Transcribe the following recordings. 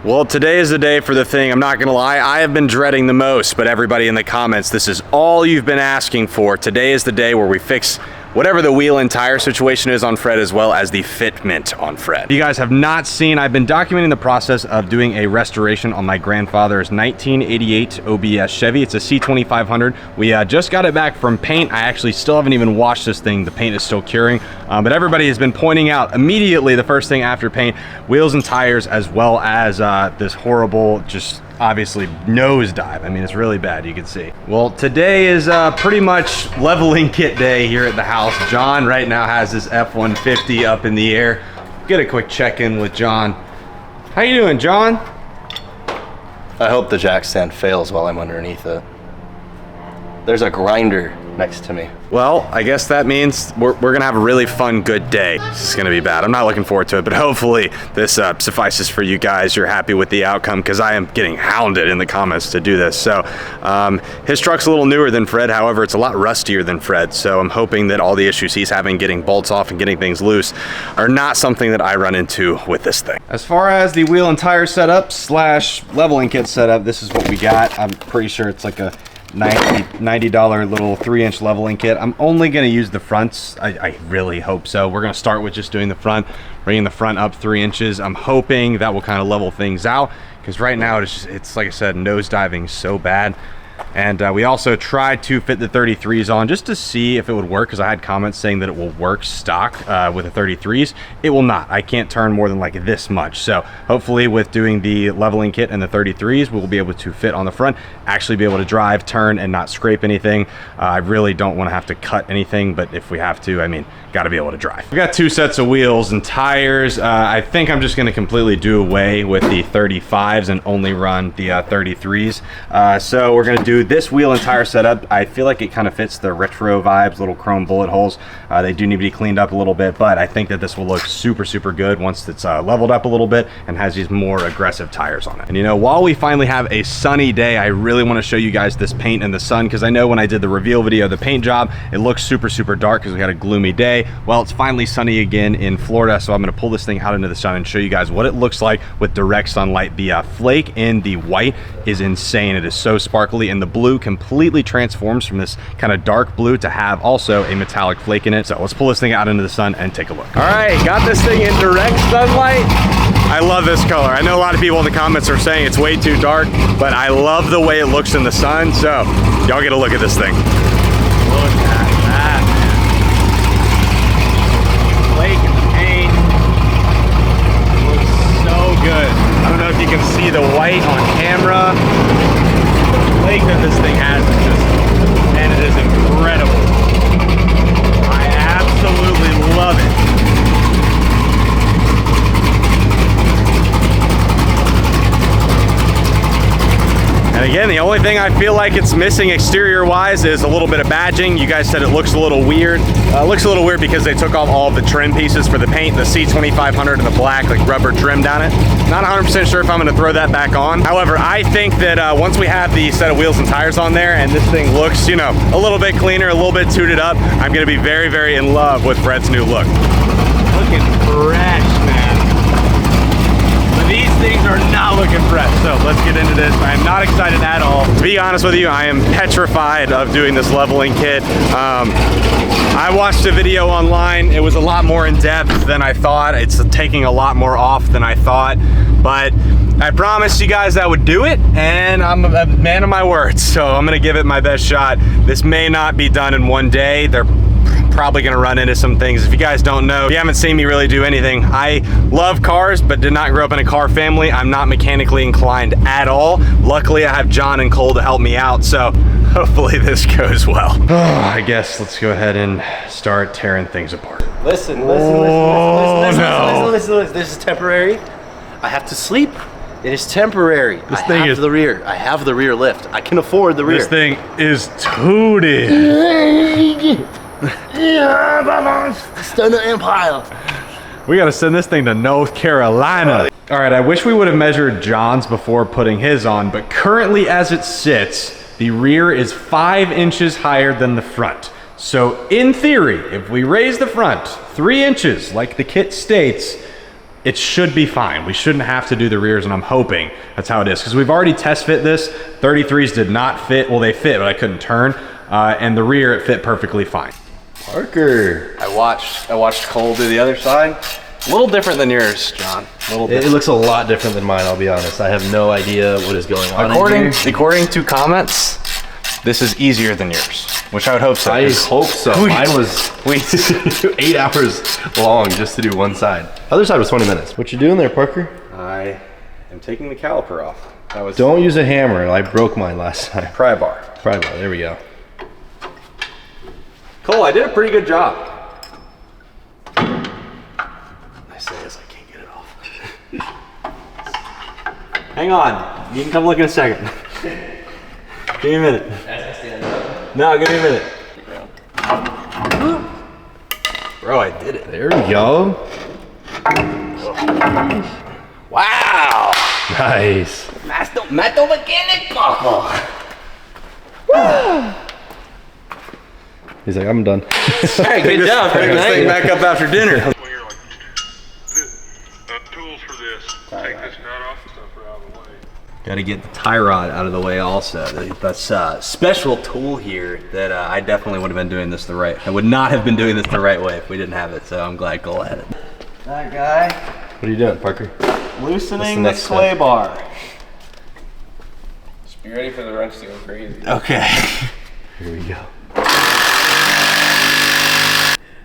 Well, today is the day for the thing. I'm not gonna lie, I have been dreading the most, but everybody in the comments, this is all you've been asking for. Today is the day where we fix whatever the wheel and tire situation is on Fred, as well as the fitment on Fred. If you guys have not seen, I've been documenting the process of doing a restoration on my grandfather's 1988 OBS Chevy. It's a C2500. We just got it back from paint. I actually still haven't even washed this thing. The paint is still curing, but everybody has been pointing out immediately the first thing after paint, wheels and tires, as well as this horrible, just obviously nosedive. I mean, it's really bad, you can see. Well, today is pretty much leveling kit day here at the house. John right now has his F-150 up in the air. Get a quick check-in with John. How you doing, John? I hope the jack stand fails while I'm underneath it. There's a grinder next to me. Well, I guess that means we're gonna have a really fun, good day. This is gonna be bad. I'm not looking forward to it, but hopefully this suffices for you guys. You're happy with the outcome, because I am getting hounded in the comments to do this. So his truck's a little newer than Fred. However, it's a lot rustier than Fred. So I'm hoping that all the issues he's having getting bolts off and getting things loose are not something that I run into with this thing. As far as the wheel and tire setup slash leveling kit setup, this is what we got. I'm pretty sure it's like a $90 little 3-inch leveling kit. I'm only going to use the fronts. I really hope so. We're going to start with just doing the front, bringing the front up 3 inches. I'm hoping that will kind of level things out, because right now it's like I said, nosediving so bad. And we also tried to fit the 33s on just to see if it would work, because I had comments saying that it will work stock with the 33s. It will not. I can't turn more than like this much. So hopefully with doing the leveling kit and the 33s, we'll be able to fit on the front, actually be able to drive, turn, and not scrape anything. I really don't want to have to cut anything, but if we have to, I mean, got to be able to drive. We got 2 sets of wheels and tires. I think I'm just going to completely do away with the 35s and only run the 33s. So we're going to do this wheel and tire setup. I feel like it kind of fits the retro vibes, little chrome bullet holes. They do need to be cleaned up a little bit, but I think that this will look super, super good once it's leveled up a little bit and has these more aggressive tires on it. And you know, while we finally have a sunny day, I really want to show you guys this paint in the sun, because I know when I did the reveal video of the paint job, it looks super, super dark because we had a gloomy day. Well, it's finally sunny again in Florida, so I'm going to pull this thing out into the sun and show you guys what it looks like with direct sunlight. The flake in the white is insane. It is so sparkly, and the blue completely transforms from this kind of dark blue to have also a metallic flake in it. So let's pull this thing out into the sun and take a look. All right, got this thing in direct sunlight. I love this color. I know a lot of people in the comments are saying it's way too dark, but I love the way it looks in the sun. So y'all get a look at this thing. Look at that, man. Flake in the paint. Looks so good. I don't know if you can see the white on camera. The flake that this thing has is just, man, it is incredible. I absolutely love it. And again, the only thing I feel like it's missing exterior-wise is a little bit of badging. You guys said it looks a little weird. It looks a little weird because they took off all of the trim pieces for the paint, the C2500 and the black, like rubber trim down it. Not 100% sure if I'm gonna throw that back on. However, I think that once we have the set of wheels and tires on there and this thing looks, you know, a little bit cleaner, a little bit tooted up, I'm gonna be very, very in love with Fred's new look. Looking fresh, man. These things are not looking fresh, so let's get into this. I am not excited at all. To be honest with you, I am petrified of doing this leveling kit. I watched a video online. It was a lot more in depth than I thought. It's taking a lot more off than I thought, but I promised you guys I would do it, and I'm a man of my words, so I'm gonna give it my best shot. This may not be done in one day. They're probably gonna run into some things. If you guys don't know, if you haven't seen me really do anything, I love cars, but did not grow up in a car family. I'm not mechanically inclined at all. Luckily, I have John and Cole to help me out, so hopefully this goes well. I guess let's go ahead and start tearing things apart. Listen. This is temporary. I have to sleep. It is temporary. I have the rear. I have the rear lift. I can afford the rear. This thing is tooted. Stunner Empire. We gotta send this thing to North Carolina. All right, I wish we would have measured John's before putting his on, but currently as it sits, the rear is 5 inches higher than the front. So in theory, if we raise the front 3 inches like the kit states, it should be fine. We shouldn't have to do the rears, and I'm hoping that's how it is, because we've already test fit this. 33s did not fit. Well, they fit, but I couldn't turn. And the rear, it fit perfectly fine. Parker. I watched Cole do the other side. A little different than yours, John. A little different. It looks a lot different than mine, I'll be honest. I have no idea what is going on According to comments, this is easier than yours, which I would hope so. I hope so. Mine was 8 hours long just to do one side. Other side was 20 minutes. What you doing there, Parker? I am taking the caliper off. Don't use a hammer. I broke mine last time. Pry bar. Pry bar, there we go. Cole, I did a pretty good job. I say this, I can't get it off. Hang on, you can come look in a second. Give me a minute. As I stand up. No, give me a minute. Bro, I did it. There we go. Wow. Nice. Metal mechanic buckle. He's like, I'm done. Hey, good job. Pick this thing back up after dinner. Tools for this. Take this nut off and stuff out of the way. Got to get the tie rod out of the way also. That's a special tool here that I definitely would have been doing this the right. I would not have been doing this the right way if we didn't have it, so I'm glad Cole had it. That guy. What are you doing, Parker? Loosening the sway bar. Just be ready for the wrench to go crazy. Okay. Here we go.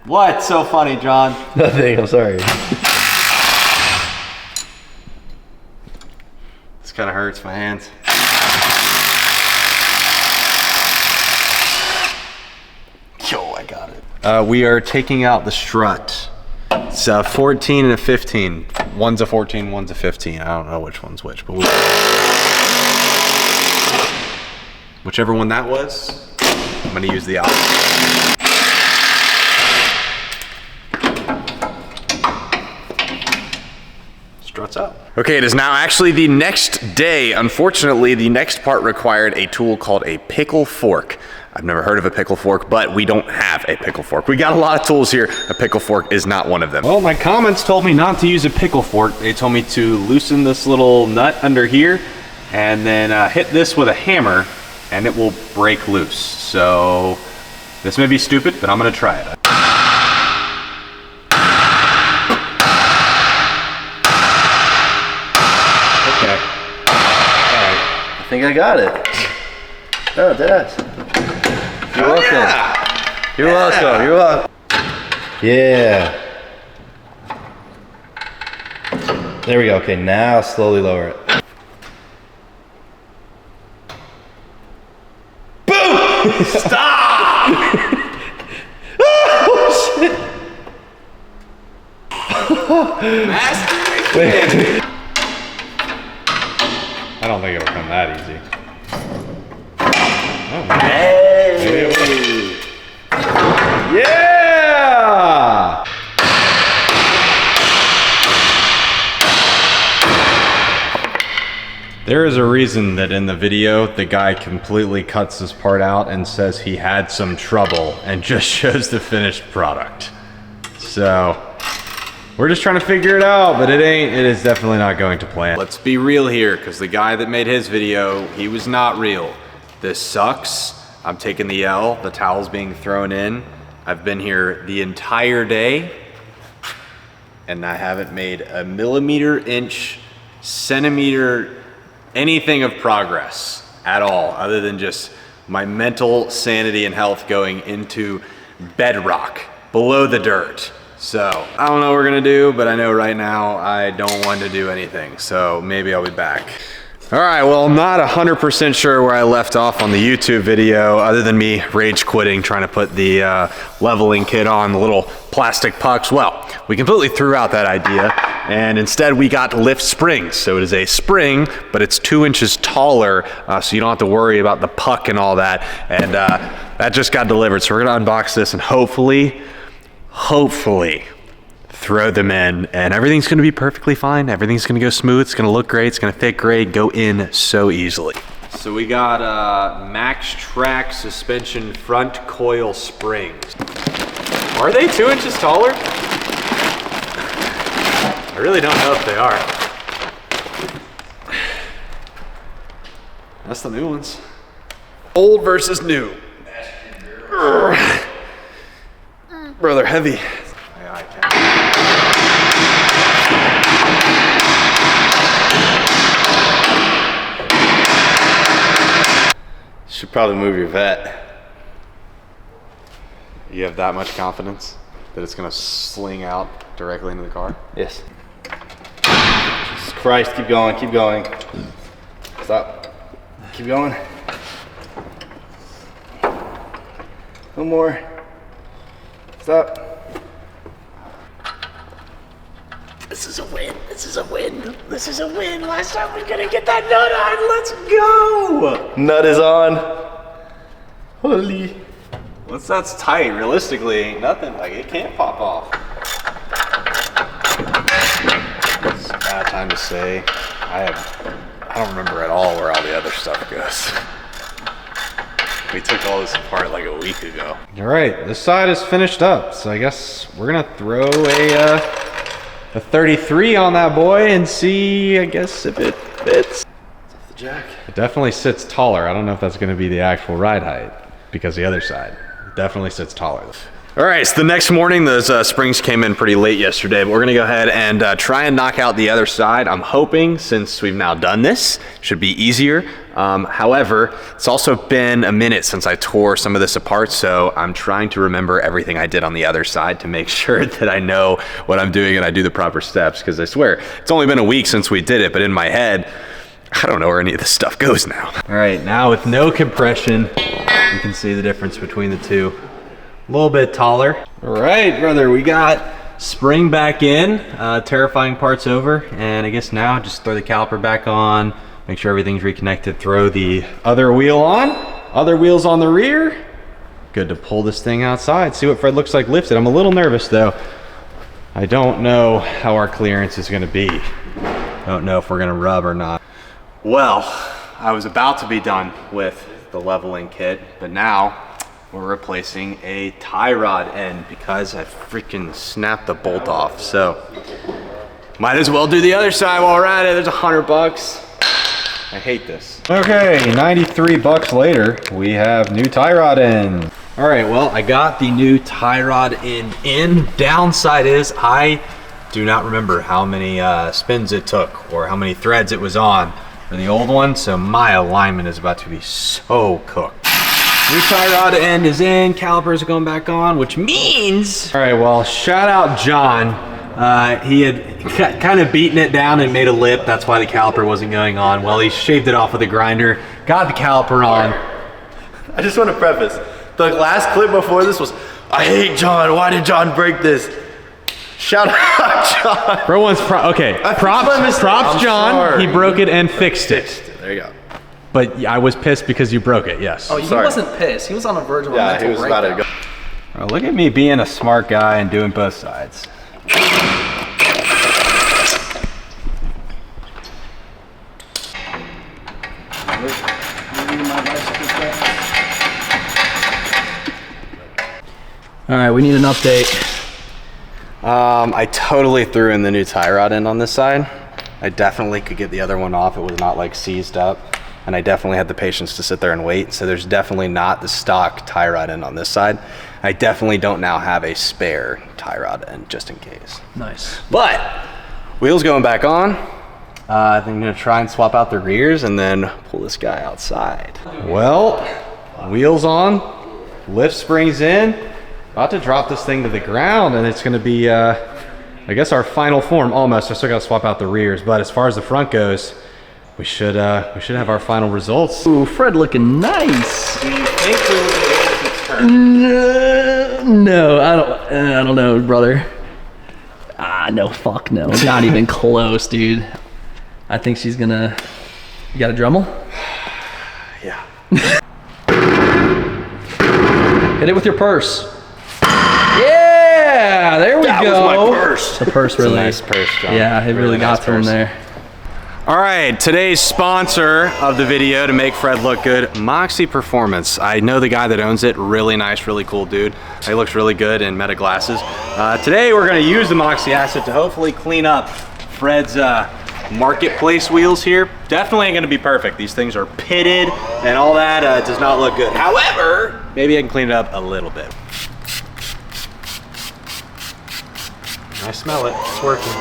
What's so funny, John? Nothing, I'm sorry. This kind of hurts my hands. Yo, I got it. We are taking out the strut. It's a 14 and a 15. One's a 14, one's a 15. I don't know which one's which, but whichever one that was, I'm gonna use the opposite. Struts up. Okay, it is now actually the next day. Unfortunately, the next part required a tool called a pickle fork. I've never heard of a pickle fork, but we don't have a pickle fork. We got a lot of tools here. A pickle fork is not one of them. Well, my comments told me not to use a pickle fork. They told me to loosen this little nut under here and then hit this with a hammer and it will break loose. So this may be stupid, but I'm gonna try it. Okay. All right. I think I got it. Oh, Dad. You're welcome. Yeah. You're welcome. You're welcome. Yeah. There we go. Okay, now slowly lower it. Boom! Stop! Oh, shit. Master. Wait. I don't think it'll come that easy. Oh, Hey! Yeah! There is a reason that in the video, the guy completely cuts this part out and says he had some trouble and just shows the finished product. So, we're just trying to figure it out, but it is definitely not going to plan. Let's be real here, because the guy that made his video, he was not real. This sucks. I'm taking the L, the towel's being thrown in. I've been here the entire day, and I haven't made a millimeter, inch, centimeter, anything of progress at all, other than just my mental sanity and health going into bedrock, below the dirt. So, I don't know what we're gonna do, but I know right now I don't want to do anything, so maybe I'll be back. All right, well, I'm not 100% sure where I left off on the YouTube video, other than me rage quitting, trying to put the leveling kit on, the little plastic pucks. Well, we completely threw out that idea, and instead we got lift springs. So it is a spring, but it's 2 inches taller, so you don't have to worry about the puck and all that, and that just got delivered. So we're gonna unbox this and hopefully throw them in, and everything's gonna be perfectly fine. Everything's gonna go smooth, it's gonna look great, it's gonna fit great, go in so easily. So we got Max Track suspension front coil springs. Are they 2 inches taller? I really don't know if they are. That's the new ones. Old versus new. Bro, they're heavy. Yeah, I can. Should probably move your vet. You have that much confidence that it's gonna sling out directly into the car? Yes. Jesus Christ, keep going, keep going. Stop. Keep going. No more. Stop. This is a win. This is a win. This is a win. Last time we're gonna get that nut on. Let's go. Nut is on. Holy. Once that's tight, realistically, ain't nothing. Like, it can't pop off. It's a bad time to say. I don't remember at all where all the other stuff goes. We took all this apart like a week ago. All right, this side is finished up. So I guess we're gonna throw a 33 on that boy and see, I guess, if it fits. Off the jack. It definitely sits taller. I don't know if that's gonna be the actual ride height because the other side definitely sits taller. All right, so the next morning, those springs came in pretty late yesterday, but we're gonna go ahead and try and knock out the other side. I'm hoping, since we've now done this, should be easier. However, it's also been a minute since I tore some of this apart, so I'm trying to remember everything I did on the other side to make sure that I know what I'm doing and I do the proper steps, because I swear, it's only been a week since we did it, but in my head, I don't know where any of this stuff goes now. All right, now with no compression, you can see the difference between the two. A little bit taller. All right, brother, we got spring back in, terrifying parts over, and I guess now just throw the caliper back on, make sure everything's reconnected, throw the other wheel on, other wheels on the rear. Good to pull this thing outside, see what Fred looks like lifted. I'm a little nervous though. I don't know how our clearance is gonna be. I don't know if we're gonna rub or not. Well, I was about to be done with the leveling kit, but now we're replacing a tie rod end because I freaking snapped the bolt off. So might as well do the other side while we're at it. There's $100. I hate this. Okay, 93 bucks later, we have new tie rod end. All right, well, I got the new tie rod end in. Downside is I do not remember how many spins it took or how many threads it was on for the old one. So my alignment is about to be so cooked. New tie rod end is in, calipers are going back on, which means... All right, well, shout out John. He had kind of beaten it down and made a lip. That's why the caliper wasn't going on. Well, he shaved it off with a grinder, got the caliper on. I just want to preface, the last clip before this was, I hate John, why did John break this? Shout out John. Bro wants props John. Sorry. He broke it and fixed it. There you go. But I was pissed because you broke it, yes. Oh, he wasn't pissed. He was on the verge of a mental he was about to go. Bro, look at me being a smart guy and doing both sides. All right, we need an update. I totally threw in the new tie rod end on this side. I definitely could get the other one off. It was not like seized up. And I definitely had the patience to sit there and wait. So there's definitely not the stock tie rod end on this side. I definitely don't now have a spare tie rod end just in case. Nice. But wheels going back on. I think I'm gonna try and swap out the rears and then pull this guy outside. Well, wheels on, lift springs in. About to drop this thing to the ground, and it's gonna be, I guess, our final form almost. I still gotta swap out the rears, but as far as the front goes, we should have our final results. Ooh, Fred looking nice. Do you think we will be able to turn? No, I don't know, brother. No, fuck no. Not even close, dude. I think she's gonna. You got a Dremel? Yeah. Hit it with your purse. Yeah, there we go. That was my purse. The purse really. Nice purse, John. Yeah, it really got to him there. All right, today's sponsor of the video to make Fred look good, Moxy Performance. I know the guy that owns it, really nice, really cool dude. He looks really good in Meta glasses. Today we're gonna use the Moxy asset to hopefully clean up Fred's marketplace wheels here. Definitely ain't gonna be perfect. These things are pitted and all that. It does not look good. However, maybe I can clean it up a little bit. I smell it, it's working.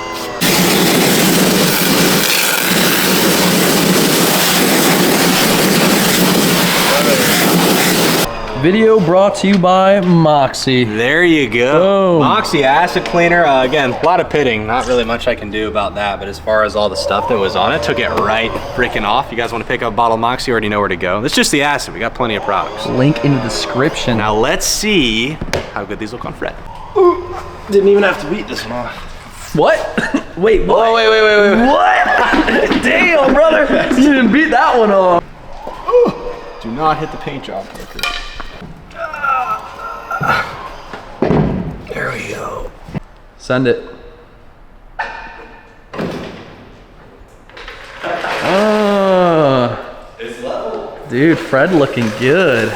Video brought to you by Moxy. There you go. Boom. Moxy acid cleaner. Again, a lot of pitting. Not really much I can do about that, but as far as all the stuff that was on it, took it right freaking off. You guys want to pick up a bottle of Moxy, you already know where to go. It's just the acid. We got plenty of products. Link in the description. Now let's see how good these look on Fred. Ooh, didn't even have to beat this one off. What? Wait, what? Oh, wait. What? Damn, brother. You didn't beat that one off. Do not hit the paint job, Parker. There we go. Send it. It's level. Dude, Fred looking good.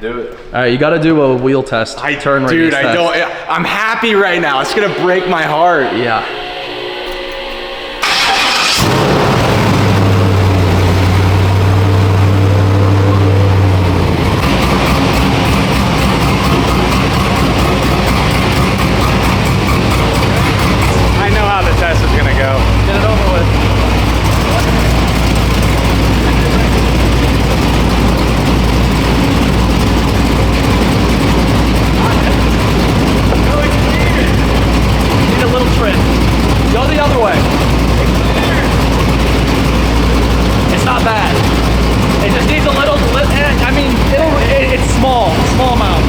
Do it. All right, you got to do a wheel test. Turn radius test. I'm happy right now. It's gonna break my heart. Yeah. I know how the test is gonna go. Get it over with. Need a little trim. Go the other way. It's not bad. It just needs a little. I mean, it's small amount.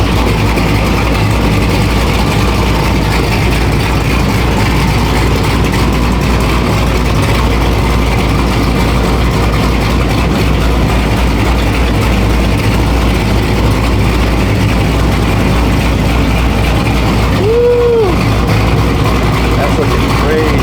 That's looking great.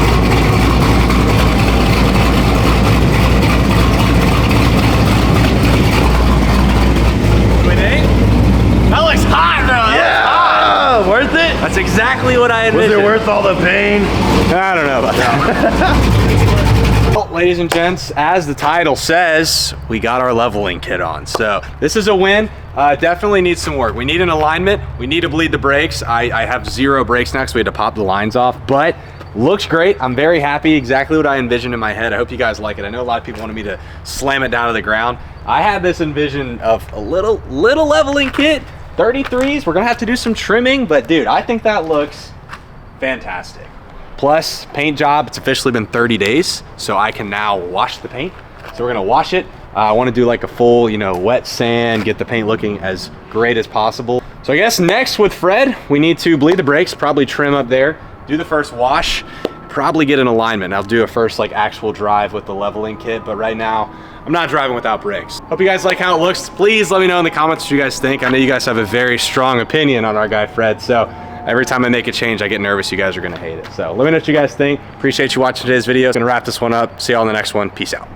That looks hot, bro. Yeah! Worth it? That's exactly what I Was envisioned. it worth all the pain? I don't know about that. Well, ladies and gents, as the title says, we got our leveling kit on. So this is a win. Definitely needs some work. We need an alignment. We need to bleed the brakes. I have 0 brakes now because we had to pop the lines off, but looks great. I'm very happy. Exactly what I envisioned in my head. I hope you guys like it. I know a lot of people wanted me to slam it down to the ground. I had this envision of a little leveling kit. 33s. We're gonna have to do some trimming, but dude, I think that looks fantastic. Plus, paint job, it's officially been 30 days, so I can now wash the paint. So we're gonna wash it. I wanna do like a full, wet sand, get the paint looking as great as possible. So I guess next with Fred, we need to bleed the brakes, probably trim up there, do the first wash, probably get an alignment. I'll do a first like actual drive with the leveling kit, but right now, I'm not driving without brakes. Hope you guys like how it looks. Please let me know in the comments what you guys think. I know you guys have a very strong opinion on our guy Fred, so every time I make a change, I get nervous you guys are gonna hate it. So let me know what you guys think. Appreciate you watching today's video. Gonna wrap this one up. See y'all in the next one. Peace out.